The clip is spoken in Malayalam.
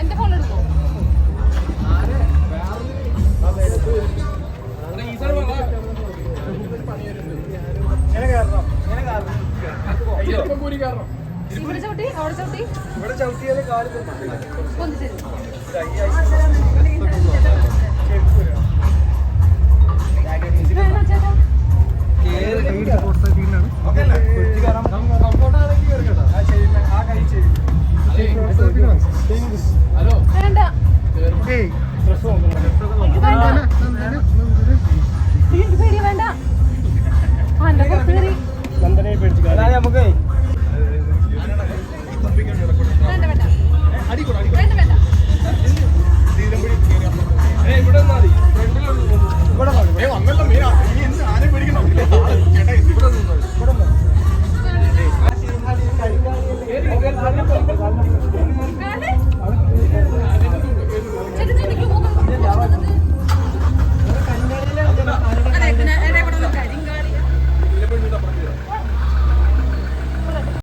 എന്റെ ഫോൺ എടുക്കോ? ഇവിടെ ചവിട്ടി അവിടെ ചവിട്ടി ഇവിടെ ചവിട്ടിയാല് കാല് വേണ്ട നന്ദനെ പേടിച്ചു നമുക്ക് വേണ്ട വേണ്ട വേണ്ട വേണ്ട ഇവിടെ